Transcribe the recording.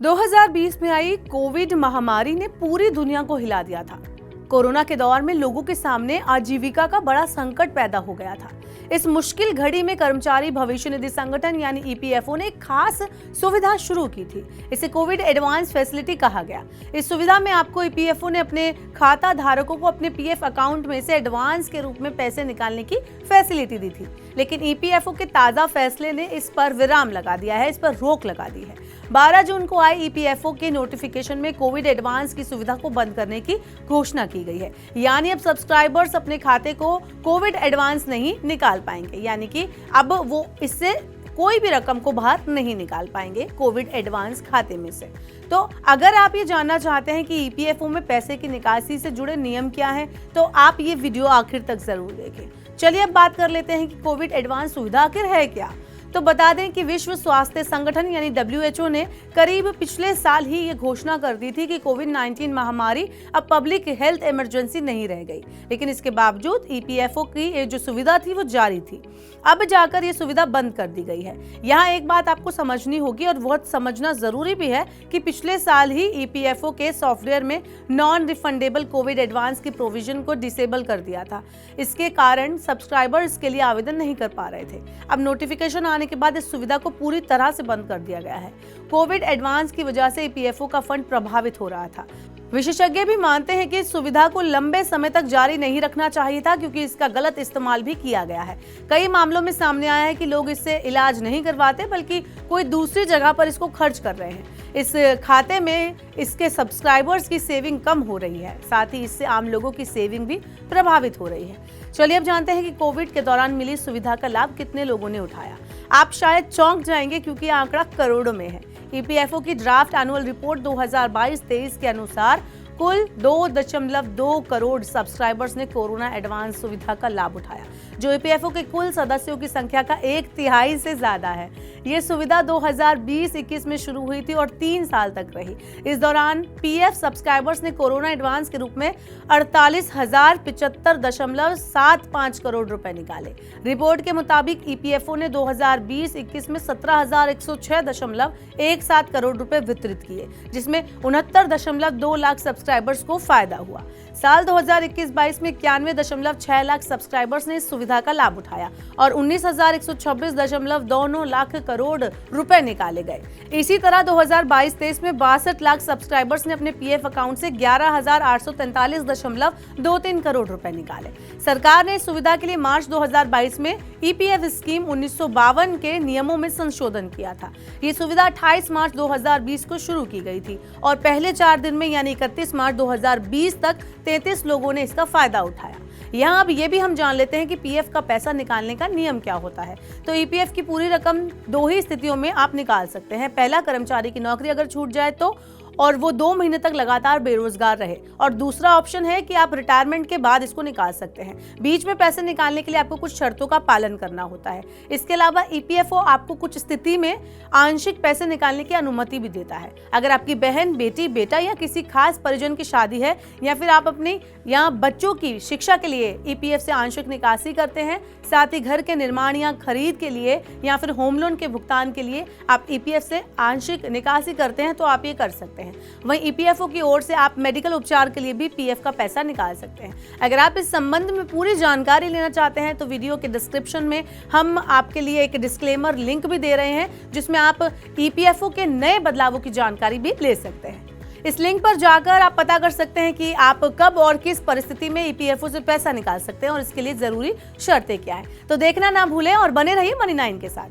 2020 में आई कोविड महामारी ने पूरी दुनिया को हिला दिया था। कोरोना के दौर में लोगों के सामने आजीविका का बड़ा संकट पैदा हो गया था। इस मुश्किल घड़ी में कर्मचारी भविष्य निधि संगठन यानी ईपीएफओ ने एक खास सुविधा शुरू की थी। इसे कोविड एडवांस फैसिलिटी कहा गया। इस सुविधा में आपको ईपीएफओ ने अपने खाता धारकों को अपने पीएफ अकाउंट में से एडवांस के रूप में पैसे निकालने की फैसिलिटी दी थी। लेकिन ईपीएफओ के ताजा फैसले ने इस पर विराम लगा दिया है, इस पर रोक लगा दी है। 12 जून को आए ईपीएफओ के नोटिफिकेशन में कोविड एडवांस की सुविधा को बंद करने की घोषणा की गई है। यानी अब सब्सक्राइबर्स अपने खाते को कोविड एडवांस नहीं निकाल पाएंगे, यानी कि अब वो इससे कोई भी रकम को बाहर नहीं निकाल पाएंगे कोविड एडवांस खाते में से। तो अगर आप ये जानना चाहते हैं कि ईपीएफओ में पैसे की निकासी से जुड़े नियम क्या हैं, तो आप ये वीडियो आखिर तक जरूर देखें। चलिए अब बात कर लेते हैं कि कोविड एडवांस सुविधा आखिर है क्या। तो बता दें कि विश्व स्वास्थ्य संगठन यानी WHO ने करीब पिछले साल ही ये घोषणा कर दी थी कि कोविड-19 महामारी अब पब्लिक हेल्थ इमरजेंसी नहीं रह गई, लेकिन इसके बावजूद ईपीएफओ की ये जो सुविधा थी वो जारी थी। अब जाकर ये सुविधा बंद कर दी गई है। यहाँ एक बात आपको समझनी होगी और बहुत समझना जरूरी भी है कि पिछले साल ही ईपीएफओ के सॉफ्टवेयर में नॉन रिफंडेबल कोविड एडवांस की प्रोविजन को डिसेबल कर दिया था। इसके कारण सब्सक्राइबर इसके लिए आवेदन नहीं कर पा रहे थे। अब नोटिफिकेशन आने के बाद इस सुविधा को पूरी तरह से बंद कर दिया गया है। कोविड एडवांस की वजह से ईपीएफओ का फंड प्रभावित हो रहा था। विशेषज्ञ भी मानते हैं कि इस सुविधा को लंबे समय तक जारी नहीं रखना चाहिए था, क्योंकि इसका गलत इस्तेमाल भी किया गया है। कई मामलों में सामने आया है कि लोग इससे इलाज नहीं करवाते बल्कि कोई दूसरी जगह पर इसको खर्च कर रहे हैं। इस खाते में इसके सब्सक्राइबर्स की सेविंग कम हो रही है, साथ ही इससे आम लोगों की सेविंग भी प्रभावित हो रही है। चलिए अब जानते हैं कि कोविड के दौरान मिली सुविधा का लाभ कितने लोगों ने उठाया। आप शायद चौंक जाएंगे क्योंकि ये आंकड़ा करोड़ों में है। ईपीएफओ की ड्राफ्ट एनुअल रिपोर्ट 2022-23 के अनुसार कुल 2.2 करोड़ सब्सक्राइबर्स ने कोरोना एडवांस सुविधा का लाभ उठाया, जो ईपीएफओ के कुल सदस्यों की संख्या का 1/3 से ज्यादा है। ये सुविधा 2020-21 में शुरू हुई थी और 3 साल तक रही। इस दौरान पीएफ सब्सक्राइबर्स ने कोरोना एडवांस के रूप में 48,075.75 करोड़ रुपए निकाले। रिपोर्ट के मुताबिक ईपीएफओ ने 2020-21 में 17,106.17 करोड़ रुपए वितरित किए, जिसमें 69.2 लाख सब्सक्राइबर्स को फायदा हुआ। साल 2021-22 में 91.6 लाख सब्सक्राइबर्स ने इस सुविधा का लाभ उठाया और 19,126.29 लाख करोड़ रुपए निकाले गए। इसी तरह 2022-23 में 62 लाख सब्सक्राइबर्स ने अपने पीएफ अकाउंट से 11,843.23 करोड़ रुपए निकाले। सरकार ने इस सुविधा के लिए मार्च 2022 में ईपीएफ स्कीम 1952 के नियमों में संशोधन किया था। ये सुविधा 28 मार्च 2020 को शुरू की गई थी और पहले 4 दिन में यानी 31 मार्च 2020 तक 33 लोगों ने इसका फायदा उठाया। यहाँ अब ये भी हम जान लेते हैं कि पीएफ का पैसा निकालने का नियम क्या होता है। तो ईपीएफ की पूरी रकम 2 ही स्थितियों में आप निकाल सकते हैं। पहला, कर्मचारी की नौकरी अगर छूट जाए तो और वो 2 महीने तक लगातार बेरोजगार रहे, और दूसरा ऑप्शन है कि आप रिटायरमेंट के बाद इसको निकाल सकते हैं। बीच में पैसे निकालने के लिए आपको कुछ शर्तों का पालन करना होता है। इसके अलावा ईपीएफओ आपको कुछ स्थिति में आंशिक पैसे निकालने की अनुमति भी देता है। अगर आपकी बहन, बेटी, बेटा या किसी खास परिजन की शादी है, या फिर आप अपने यहाँ बच्चों की शिक्षा के लिए ईपीएफ से आंशिक निकासी करते हैं, साथ ही घर के निर्माण या खरीद के लिए या फिर होम लोन के भुगतान के लिए आप ईपीएफ से आंशिक निकासी करते हैं, तो आप ये कर सकते हैं। वहीं ईपीएफओ की ओर से आप मेडिकल उपचार के लिए भी पीएफ का पैसा निकाल सकते हैं। अगर आप इस संबंध में पूरी जानकारी लेना चाहते हैं तो वीडियो के डिस्क्रिप्शन में हम आपके लिए एक डिस्क्लेमर लिंक भी दे रहे हैं, जिसमें आप ईपीएफओ के नए बदलावों की जानकारी भी ले सकते हैं। इस लिंक पर जाकर आप पता कर सकते हैं कि आप कब और किस परिस्थिति में ईपीएफओ से पैसा निकाल सकते हैं और इसके लिए जरूरी शर्तें क्या है। तो देखना ना भूलें और बने रहिए मनी 9 के साथ।